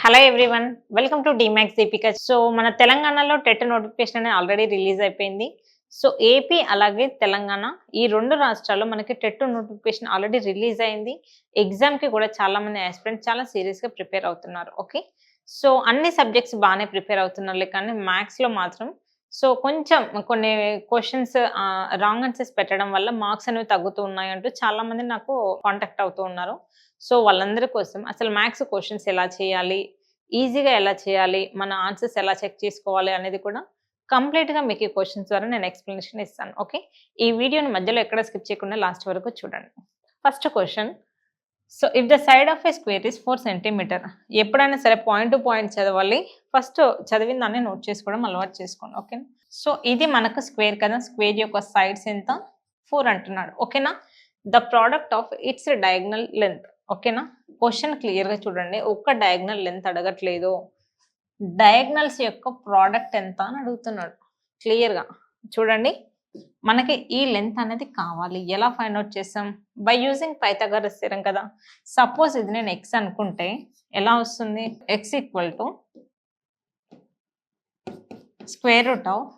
Hello everyone, welcome to డిమాక్స్ Deepika. So మన తెలంగాణలో టెట్ నోటిఫికేషన్ అనేది ఆల్రెడీ రిలీజ్ అయిపోయింది. సో ఏపీ అలాగే తెలంగాణ ఈ రెండు రాష్ట్రాల్లో మనకి టెట్ నోటిఫికేషన్ ఆల్రెడీ రిలీజ్ అయింది. ఎగ్జామ్కి కూడా చాలా మంది ఆస్పిరెంట్స్ చాలా సీరియస్గా ప్రిపేర్ అవుతున్నారు. ఓకే, సో అన్ని సబ్జెక్ట్స్ బాగానే ప్రిపేర్ అవుతున్నారు, కానీ మ్యాథ్స్లో మాత్రం సో కొంచెం కొన్ని క్వశ్చన్స్ రాంగ్ ఆన్సర్స్ పెట్టడం వల్ల మార్క్స్ అనేవి తగ్గుతూ ఉన్నాయి అంటూ చాలా మంది నాకు కాంటాక్ట్ అవుతూ ఉన్నారు. సో వాళ్ళందరి కోసం అసలు మ్యాథ్స్ క్వశ్చన్స్ ఎలా చేయాలి, ఈజీగా ఎలా చేయాలి, మన ఆన్సర్స్ ఎలా చెక్ చేసుకోవాలి అనేది కూడా కంప్లీట్గా మీకు ఈ క్వశ్చన్స్ ద్వారా నేను ఎక్స్ప్లెనేషన్ ఇస్తాను. ఓకే, ఈ వీడియోని మధ్యలో ఎక్కడ స్కిప్ చేయకుండా లాస్ట్ వరకు చూడండి. First question, so if the side of a square is 4 centimetre. ఎప్పుడైనా సరే పాయింట్ టు పాయింట్ చదవాలి. ఫస్ట్ చదివిన దాన్ని నోట్ చేసుకోవడం అలవాటు చేసుకోండి. ఓకేనా, సో ఇది మనకు స్క్వేర్ కదా, స్క్వేర్ యొక్క సైడ్స్ ఎంత 4 అంటున్నాడు. ఓకేనా, the product of it's diagonal length. ఓకేనా, క్వశ్చన్ క్లియర్గా చూడండి, ఒక్క డయాగ్నల్ లెంత్ అడగట్లేదు, డయాగ్నల్స్ యొక్క ప్రోడక్ట్ ఎంత అని అడుగుతున్నాడు. క్లియర్గా చూడండి, మనకి ఈ లెంత్ అనేది కావాలి. ఎలా ఫైండ్ అవుట్ చేస్తాం? బై యూజింగ్ పైథాగరస్ థియరం కదా. సపోజ్ ఇది నేను ఎక్స్ అనుకుంటే ఎలా వస్తుంది? X equal to square root of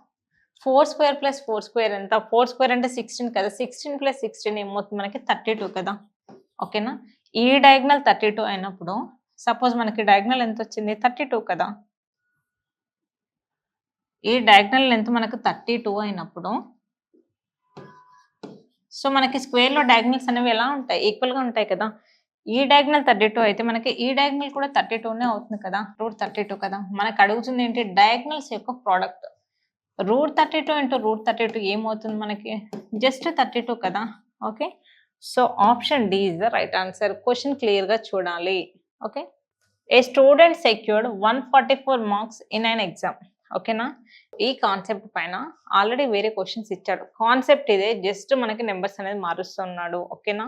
4 square plus 4 square ఎంత? 4 స్క్వేర్ అంటే 16 కదా, 16 ప్లస్ 16 ఏమవుతుంది మనకి 32 కదా. ఓకేనా, ఈ డయాగ్నల్ 32 అయినప్పుడు సపోజ్ మనకి డయాగ్నల్ ఎంత వచ్చింది? 32 కదా. ఈ డయాగ్నల్ లెంత్ మనకు 32 అయినప్పుడు సో మనకి స్క్వేర్లో డయాగ్నల్స్ అనేవి ఎలా ఉంటాయి? ఈక్వల్గా ఉంటాయి కదా. ఈ డయాగ్నల్ 32 అయితే మనకి ఈ డయాగ్నల్ కూడా 32నే అవుతుంది కదా, రూట్ 32 కదా. మనకు అడుగుతుంది ఏంటి? డయాగ్నల్స్ యొక్క ప్రోడక్ట్. రూట్ 32 ఇంటూ రూట్ 32 ఏమవుతుంది మనకి? జస్ట్ 32 కదా. Okay, so option D is the right answer. Question క్లియర్గా చూడాలి. Okay, a student secured 144 marks in an exam. ఓకేనా, ఈ కాన్సెప్ట్ పైన ఆల్రెడీ వేరే క్వశ్చన్స్ ఇచ్చాడు. కాన్సెప్ట్ ఇదే, జస్ట్ మనకి నెంబర్స్ అనేది మారుస్తున్నాడు. ఓకేనా,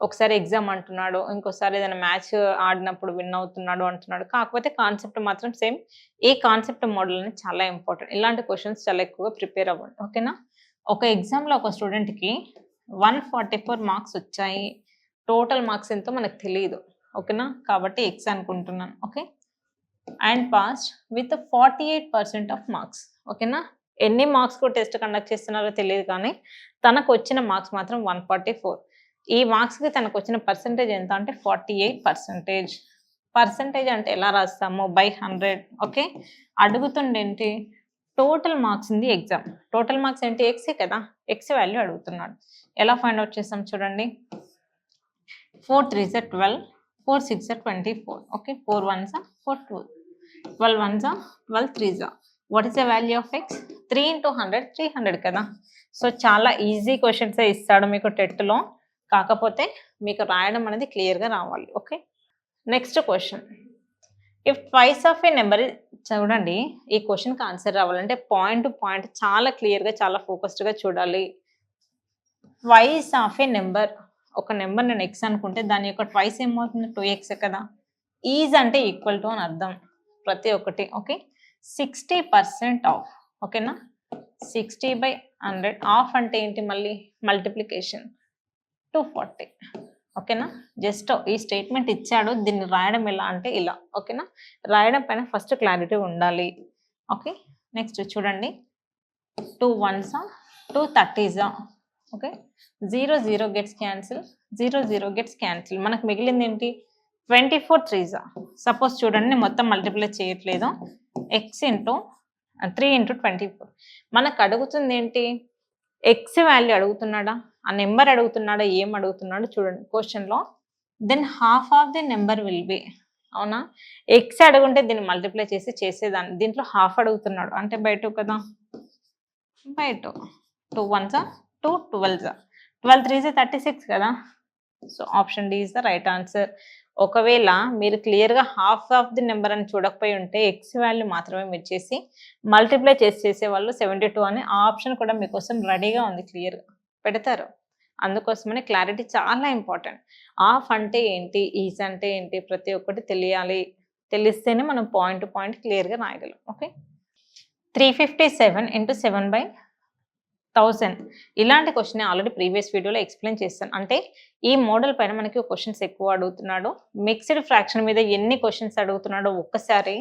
ఒకసారి ఎగ్జామ్ అంటున్నాడు, ఇంకోసారి ఏదైనా మ్యాచ్ ఆడినప్పుడు విన్ అవుతున్నాడు అంటున్నాడు. కాకపోతే కాన్సెప్ట్ మాత్రం సేమ్. ఈ కాన్సెప్ట్ మోడల్ అనేది చాలా ఇంపార్టెంట్. ఇలాంటి క్వశ్చన్స్ చాలా ఎక్కువగా ప్రిపేర్ అవ్వండి. ఓకేనా, ఒక ఎగ్జామ్లో ఒక స్టూడెంట్కి 144 మార్క్స్ వచ్చాయి. టోటల్ మార్క్స్ ఎంతో మనకు తెలియదు. ఓకేనా, కాబట్టి ఎక్స్ అనుకుంటున్నాను. Okay, and passed with 48% of marks. ఓకేనా, ఎన్ని మార్క్స్కు టెస్ట్ కండక్ట్ చేస్తున్నారో తెలియదు, కానీ తనకు వచ్చిన మార్క్స్ మాత్రం 144. ఈ మార్క్స్కి తనకు వచ్చిన పర్సంటేజ్ ఎంత అంటే 48%. పర్సంటేజ్ అంటే ఎలా రాస్తాము? బై 100. ఓకే, అడుగుతుండేంటి? టోటల్ మార్క్స్ ఉంది ఎగ్జామ్. టోటల్ మార్క్స్ ఏంటి? ఎక్సే కదా, ఎక్స్ వాల్యూ అడుగుతున్నాడు. ఎలా ఫైండ్ అవుట్ చేస్తాం చూడండి. 4 3s 12, 4 6 24. Okay, 4 1s 4 2, 12 1s 12 3s. What is the value of X? 3 into 100 300 కదా. సో చాలా ఈజీ క్వశ్చన్స్ ఇస్తాడు మీకు టెట్లో, కాకపోతే మీకు రాయడం అనేది క్లియర్గా రావాలి. Okay, next question, if twice of A number. చూడండి, ఈ క్వశ్చన్కి ఆన్సర్ రావాలంటే పాయింట్ టు పాయింట్ చాలా క్లియర్గా చాలా ఫోకస్డ్గా చూడాలి. ట్వైస్ ఆఫ్ ఏ నెంబర్, ఒక నెంబర్ నేను ఎక్స్ అనుకుంటే దాని యొక్క ట్వైస్ ఏమవుతుంది? 2x కదా. ఈజ్ అంటే ఈక్వల్ టు అని అర్థం ప్రతి ఒక్కటి. Okay, 60% of. ఓకేనా, 60/100. ఆఫ్ అంటే ఏంటి? మళ్ళీ మల్టిప్లికేషన్ 240. ఓకేనా, జస్ట్ ఈ స్టేట్మెంట్ ఇచ్చాడు, దీన్ని రాయడం ఎలా అంటే ఇలా. ఓకేనా, రాయడం పైన ఫస్ట్ క్లారిటీ ఉండాలి. ఓకే, నెక్స్ట్ చూడండి, 2 1s 2 30s. Okay, 0 0 gets cancel, 0 0 gets cancel. మనకు మిగిలింది ఏంటి? 24 3s. సపోజ్ చూడండి, మొత్తం మల్టిప్లై చేయట్లేదు, ఎక్స్ ఇంటూ 3 ఇంటూ 24. మనకు అడుగుతుంది ఏంటి? ఎక్స్ వాల్యూ అడుగుతున్నాడా, ఆ నెంబర్ అడుగుతున్నాడా, ఏం అడుగుతున్నాడు చూడండి క్వశ్చన్లో. Then half of the number will be. అవునా, ఎక్స్ అడుగుంటే దీన్ని మల్టిప్లై చేసి చేసేదాన్ని, దీంట్లో హాఫ్ అడుగుతున్నాడు అంటే బై 2 కదా, బై 2. 2 1s 2 12s, 12 3s 36 కదా. So option D is the right answer. ఒకవేళ మీరు క్లియర్గా హాఫ్ ఆఫ్ ది నెంబర్ అని చూడకపోయి ఉంటే ఎక్స్ వాల్యూ మాత్రమే మీరు చేసి మల్టిప్లై చేసేవాళ్ళు 72 అని. ఆ ఆప్షన్ కూడా మీకోసం రెడీగా ఉంది, క్లియర్గా పెడతారు. అందుకోసమని క్లారిటీ చాలా ఇంపార్టెంట్. ఆఫ్ అంటే ఏంటి, ఈజ్ అంటే ఏంటి, ప్రతి ఒక్కటి తెలియాలి. తెలిస్తేనే మనం పాయింట్ టు పాయింట్ క్లియర్గా రాయగలం. ఓకే, 357 × 7/2 1000. ఇలాంటి క్వశ్చన్ ఆల్రెడీ ప్రీవియస్ వీడియోలో ఎక్స్ప్లెయిన్ చేస్తాను. అంటే ఈ మోడల్ పైన మనకి క్వశ్చన్స్ ఎక్కువ అడుగుతున్నాడు. మిక్స్డ్ ఫ్రాక్షన్ మీద ఎన్ని క్వశ్చన్స్ అడుగుతున్నాడో ఒక్కసారి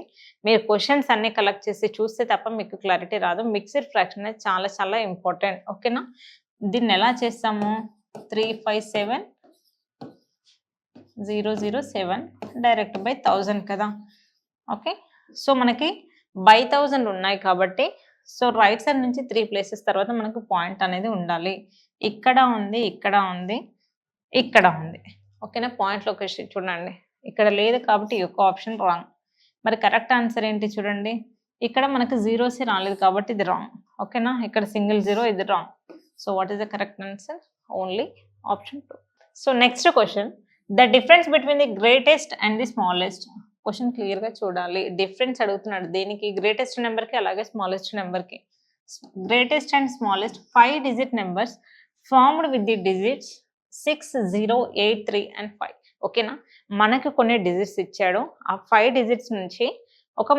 మీరు క్వశ్చన్స్ అన్ని కలెక్ట్ చేసి చూస్తే తప్ప మీకు క్లారిటీ రాదు. మిక్స్డ్ ఫ్రాక్షన్ అనేది చాలా చాలా ఇంపార్టెంట్. ఓకేనా? దీన్ని ఎలా చేస్తాము? 357007 డైరెక్ట్ బై 1000 కదా. ఓకే, సో మనకి బై 1000 ఉన్నాయి కాబట్టి సో రైట్ సైడ్ నుంచి 3 ప్లేసెస్ తర్వాత మనకు పాయింట్ అనేది ఉండాలి. ఇక్కడ ఉంది, ఇక్కడ ఉంది, ఇక్కడ ఉంది. ఓకేనా? పాయింట్ లొకేషన్ చూడండి, ఇక్కడ లేదు కాబట్టి ఈ యొక్క ఆప్షన్ రాంగ్. మరి కరెక్ట్ ఆన్సర్ ఏంటి చూడండి, ఇక్కడ మనకు జీరోస్ రాలేదు కాబట్టి ఇది రాంగ్. ఓకేనా? ఇక్కడ సింగిల్ జీరో, ఇది wrong. So what is the correct answer? Only option 2. So next question, the difference between the greatest and the smallest. Question క్లియర్గా చూడాలి. డిఫరెన్స్ అడుగుతున్నాడు దేనికి? గ్రేటెస్ట్ నెంబర్కి అలాగే స్మాలెస్ట్ నెంబర్కి. Greatest and smallest 5 digit numbers formed with the digits 6, 0, 8, 3 and 5. ఓకేనా? మనకు కొన్ని డిజిట్స్ ఇచ్చాడు. ఆ 5 డిజిట్స్ నుంచి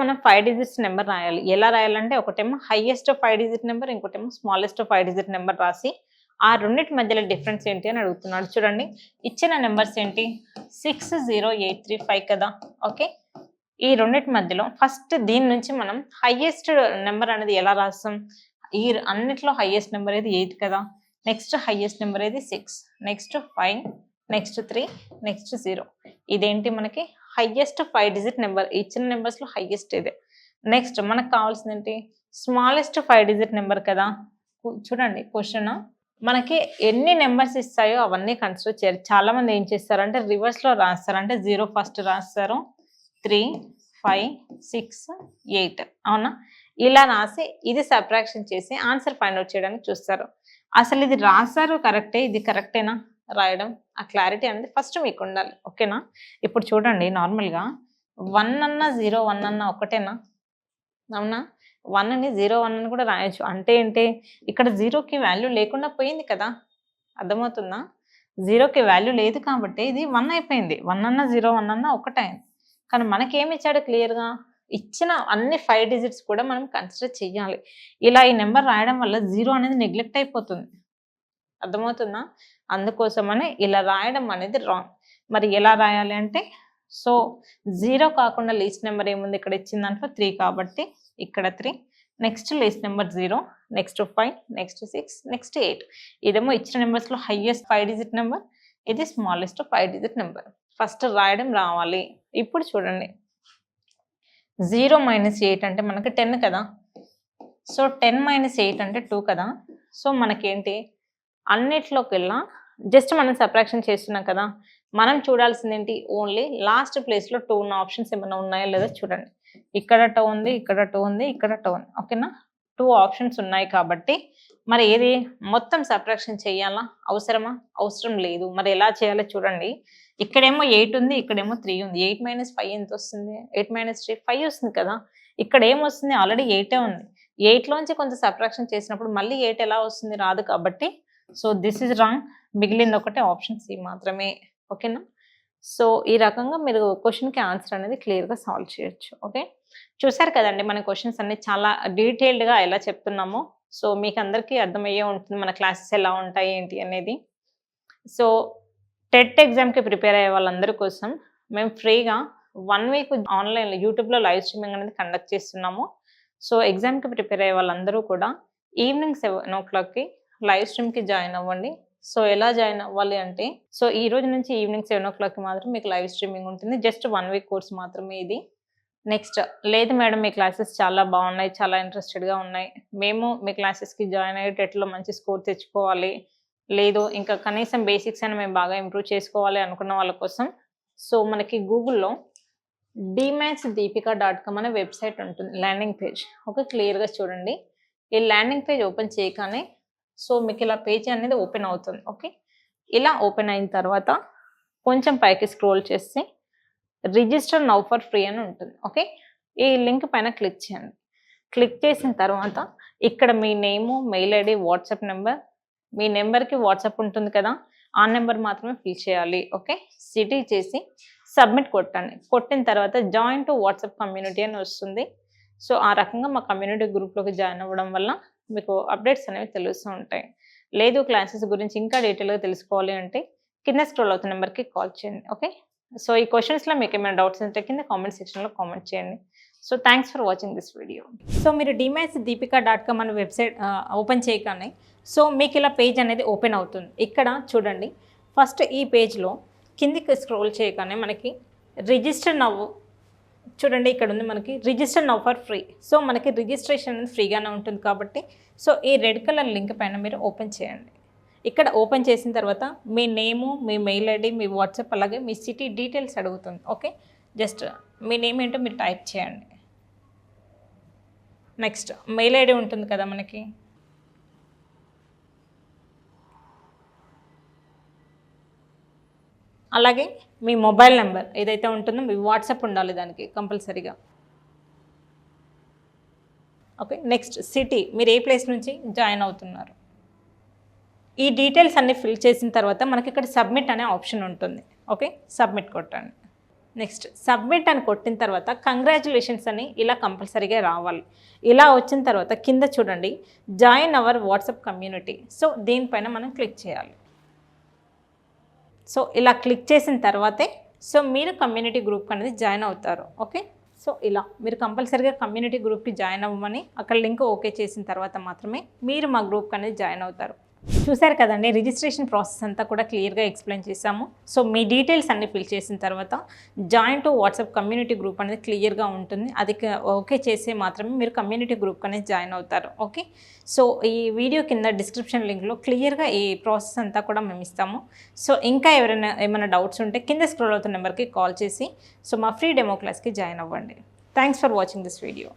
మనం 5 డిజిట్స్ నెంబర్ రాయాలి. ఎలా రాయాలంటే ఒకటేమో హైయెస్ట్ 5 డిజిట్ నెంబర్, ఇంకోటేమో స్మాలెస్ట్ 5 డిజిట్ నెంబర్ రాసి ఆ రెండింటి మధ్యలో డిఫరెన్స్ ఏంటి అని అడుగుతున్నాడు. చూడండి, ఇచ్చిన నెంబర్స్ ఏంటి? 6, 0, 8, 3, 5 కదా. ఓకే, ఈ రెండింటి మధ్యలో ఫస్ట్ దీని నుంచి మనం హైయెస్ట్ నెంబర్ అనేది ఎలా రాస్తాం? ఈ అన్నిట్లో హైయెస్ట్ నెంబర్ ఏది 8 కదా. నెక్స్ట్ హైయెస్ట్ నెంబర్ ఏది 6, నెక్స్ట్ 5, నెక్స్ట్ 3, నెక్స్ట్ 0. ఇదేంటి మనకి హైయెస్ట్ 5 డిజిట్ నెంబర్. ఇచ్చిన నెంబర్స్లో హైయెస్ట్ ఇదే. నెక్స్ట్ మనకు కావాల్సింది ఏంటి? స్మాలెస్ట్ 5 డిజిట్ నెంబర్ కదా. చూడండి, క్వశ్చన్ మనకి ఎన్ని నెంబర్స్ ఇస్తాయో అవన్నీ కన్సిడర్ చేయాలి. చాలా మంది ఏం చేస్తారంటే రివర్స్లో రాస్తారు. అంటే 0 ఫస్ట్ రాస్తారు, 3, 5, 6, 8. అవునా? ఇలా రాసి ఇది సబ్ట్రాక్షన్ చేసి ఆన్సర్ ఫైండ్ అవుట్ చేయడానికి చూస్తారు. అసలు ఇది రాస్తారు కరెక్టే, ఇది కరెక్టేనా రాయడం? ఆ క్లారిటీ అనేది ఫస్ట్ మీకు ఉండాలి. ఓకేనా? ఇప్పుడు చూడండి, నార్మల్గా 1 అన్నా 0, 1 అన్నా ఒకటేనా? అవునా? 1ని 0, 1 అని కూడా రాయొచ్చు. అంటే ఏంటి? ఇక్కడ 0కి వాల్యూ లేకుండా పోయింది కదా. అర్థమవుతుందా? 0కి వాల్యూ లేదు కాబట్టి ఇది 1 అయిపోయింది. 1 అన్నా 0, 1 అన్నా ఒకటైంది. కానీ మనకేమి ఇచ్చాడు క్లియర్గా? ఇచ్చిన అన్ని 5 డిజిట్స్ కూడా మనం కన్సిడర్ చెయ్యాలి. ఇలా ఈ నెంబర్ రాయడం వల్ల 0 అనేది నెగ్లెక్ట్ అయిపోతుంది. అర్థమవుతుందా? అందుకోసమని ఇలా రాయడం అనేది రాంగ్. మరి ఎలా రాయాలి అంటే, సో 0 కాకుండా లీస్ట్ నెంబర్ ఏముంది? ఇక్కడ ఇచ్చిన దాంట్లో 3 కాబట్టి ఇక్కడ 3, next least number 0, next 5, next 6, next 8. ఇదేమో ఇచ్చిన నెంబర్స్లో హైయెస్ట్ 5 డిజిట్ నెంబర్, ఇది స్మాలెస్ట్ 5 డిజిట్ నెంబర్. ఫస్ట్ రాయడం రావాలి. ఇప్పుడు చూడండి, 0 - 8 అంటే మనకి 10 కదా. సో 10 - 8 అంటే 2 కదా. సో మనకేంటి? అన్నిట్లోకెల్లా జస్ట్ మనం సబ్ట్రాక్షన్ చేస్తున్నాం కదా. మనం చూడాల్సింది ఏంటి? ఓన్లీ లాస్ట్ ప్లేస్లో 2 ఉన్న ఆప్షన్స్ ఏమైనా ఉన్నాయో లేదో చూడండి. ఇక్కడ 2 ఉంది, ఇక్కడ 2 ఉంది, ఇక్కడ 2 ఉంది. ఓకేనా? 2 ఆప్షన్స్ ఉన్నాయి కాబట్టి మరి ఏది మొత్తం సబ్ట్రాక్షన్ చేయాలా? అవసరమా? అవసరం లేదు. మరి ఎలా చేయాలో చూడండి. ఇక్కడేమో 8 ఉంది, ఇక్కడేమో 3 ఉంది. 8 - 5 ఎంత వస్తుంది? 8 - 3 5 వస్తుంది కదా. ఇక్కడ ఏమొస్తుంది? ఆల్రెడీ 8 ఉంది. 8లోంచి కొంత సబ్ట్రాక్షన్ చేసినప్పుడు మళ్ళీ 8 ఎలా వస్తుంది? రాదు కాబట్టి సో దిస్ ఇస్ రాంగ్. మిగిలింది ఒకటే ఆప్షన్ సి మాత్రమే. ఓకేనా? సో ఈ రకంగా మీరు క్వశ్చన్కి ఆన్సర్ అనేది క్లియర్గా సాల్వ్ చేయొచ్చు. ఓకే, చూసారు కదండి మన క్వశ్చన్స్ అన్ని చాలా డీటెయిల్డ్గా ఎలా చెప్తున్నామో. సో మీకు అందరికీ అర్థమయ్యే ఉంటుంది మన క్లాసెస్ ఎలా ఉంటాయి ఏంటి అనేది. సో టెట్ ఎగ్జామ్కి ప్రిపేర్ అయ్యే వాళ్ళందరి కోసం మేము ఫ్రీగా 1 వీక్ ఆన్లైన్లో యూట్యూబ్లో లైవ్ స్ట్రీమింగ్ అనేది కండక్ట్ చేస్తున్నాము. సో ఎగ్జామ్కి ప్రిపేర్ అయ్యే వాళ్ళందరూ కూడా ఈవినింగ్ 7 o'clockకి లైవ్ స్ట్రీమ్కి జాయిన్ అవ్వండి. సో ఎలా జాయిన్ అవ్వాలి అంటే, సో ఈ రోజు నుంచి ఈవినింగ్ 7 o'clockకి మాత్రం మీకు లైవ్ స్ట్రీమింగ్ ఉంటుంది. జస్ట్ 1 వీక్ కోర్స్ మాత్రమే ఇది. నెక్స్ట్, లేదు మేడం మీ క్లాసెస్ చాలా బాగున్నాయి, చాలా ఇంట్రెస్టెడ్గా ఉన్నాయి, మేము మీ క్లాసెస్కి జాయిన్ అయ్యి టెట్లో మంచి స్కోర్ తెచ్చుకోవాలి, లేదు ఇంకా కనీసం బేసిక్స్ అని మేము బాగా ఇంప్రూవ్ చేసుకోవాలి అనుకున్న వాళ్ళ కోసం, సో మనకి గూగుల్లో dmathsdeepika.com అనే వెబ్సైట్ ఉంటుంది, ల్యాండింగ్ పేజ్. ఓకే, క్లియర్గా చూడండి. ఈ ల్యాండింగ్ పేజ్ ఓపెన్ చేయగానే సో మీకు ఇలా పేజ్ అనేది ఓపెన్ అవుతుంది. ఓకే, ఇలా ఓపెన్ అయిన తర్వాత కొంచెం పైకి స్క్రోల్ చేస్తే రిజిస్టర్ నౌ ఫర్ ఫ్రీ అని ఉంటుంది. ఓకే, ఈ లింక్ పైన క్లిక్ చేయండి. క్లిక్ చేసిన తర్వాత ఇక్కడ మీ నేము, మెయిల్ ఐడి, వాట్సాప్ నెంబర్, మీ నెంబర్కి వాట్సాప్ ఉంటుంది కదా, ఆ నెంబర్ మాత్రమే ఫిల్ చేయాలి. ఓకే, సిటీ చేసి సబ్మిట్ కొట్టండి. కొట్టిన తర్వాత జాయిన్ టు వాట్సాప్ కమ్యూనిటీ అని వస్తుంది. సో ఆ రకంగా మా కమ్యూనిటీ గ్రూప్లోకి జాయిన్ అవ్వడం వల్ల మీకు అప్డేట్స్ అనేవి తెలుస్తూ ఉంటాయి. లేదు క్లాసెస్ గురించి ఇంకా డీటెయిల్‌గా తెలుసుకోవాలి అంటే కింద స్క్రోల్ అవుతున్న నెంబర్‌కి కాల్ చేయండి. ఓకే. సో, ఈ క్వెషన్స్‌లో మీకేమైనా డౌట్స్ ఉంటే కింద కామెంట్ సెక్షన్‌లో కామెంట్ చేయండి. So, thanks for watching this video. So, మీరు dmathsdeepika.com అనే వెబ్‌సైట్ ఓపెన్ చేయగానే సో, మీకిలా పేజ్ అనేది ఓపెన్ అవుతుంది. ఇక్కడ చూడండి ఫస్ట్ ఈ పేజ్‌లో కిందికి స్క్రోల్ చేయగానే మనకి రిజిస్టర్ నౌ చూడండి ఇక్కడ ఉంది మనకి register now for free. So, మనకి రిజిస్ట్రేషన్ అనేది ఫ్రీగానే ఉంటుంది కాబట్టి సో, ఈ రెడ్ కలర్ లింక్ పైన మీరు ఓపెన్ చేయండి. ఇక్కడ ఓపెన్ చేసిన తర్వాత మీ నేము, మీ మెయిల్ ఐడి, మీ వాట్సాప్ అలాగే మీ సిటీ డీటెయిల్స్ అడుగుతుంది. ఓకే. జస్ట్ మీ నేమ్ ఏంటో మీరు టైప్ చేయండి. నెక్స్ట్ మెయిల్ ఐడి ఉంటుంది కదా మనకి. అలాగే మీ మొబైల్ నెంబర్ ఏదైతే ఉంటుందో మీ వాట్సాప్ ఉండాలి దానికి కంపల్సరీగా. ఓకే. నెక్స్ట్ సిటీ మీరు ఏ ప్లేస్ నుంచి జాయిన్ అవుతున్నారు. ఈ డీటెయిల్స్ అన్నీ ఫిల్ చేసిన తర్వాత మనకి ఇక్కడ సబ్మిట్ అనే ఆప్షన్ ఉంటుంది. ఓకే. సబ్మిట్ కొట్టండి. నెక్స్ట్ సబ్మిట్ అని కొట్టిన తర్వాత కంగ్రాచులేషన్స్ అని ఇలా కంపల్సరీగా రావాలి. ఇలా వచ్చిన తర్వాత కింద చూడండి join our WhatsApp community. So, దీనిపైన మనం క్లిక్ చేయాలి. సో, ఇలా క్లిక్ చేసిన తర్వాతే సో, మీరు కమ్యూనిటీ గ్రూప్ అనేది జాయిన్ అవుతారు. ఓకే. సో, ఇలా మీరు కంపల్సరీగా కమ్యూనిటీ గ్రూప్కి జాయిన్ అవ్వమని అక్కడ లింక్ ఓకే చేసిన తర్వాత మాత్రమే మీరు మా గ్రూప్ అనేది జాయిన్ అవుతారు. చూసారు కదండి రిజిస్ట్రేషన్ ప్రాసెస్ అంతా కూడా క్లియర్గా ఎక్స్ప్లెయిన్ చేశాము. సో, మీ డీటెయిల్స్ అన్ని ఫిల్ చేసిన తర్వాత join to WhatsApp community group అనేది క్లియర్గా ఉంటుంది. అది ఓకే చేసి మాత్రమే మీరు కమ్యూనిటీ గ్రూప్ అనేది జాయిన్ అవుతారు. ఓకే. సో, ఈ వీడియో కింద డిస్క్రిప్షన్ లింక్లో క్లియర్గా ఈ ప్రాసెస్ అంతా కూడా మేము ఇస్తాము. సో, ఇంకా ఏమైనా డౌట్స్ ఉంటే కింద స్క్రోల్ అవుతున్న నెంబర్కి కాల్ చేసి సో మా ఫ్రీ డెమో క్లాస్కి జాయిన్ అవ్వండి. Thanks for watching this video.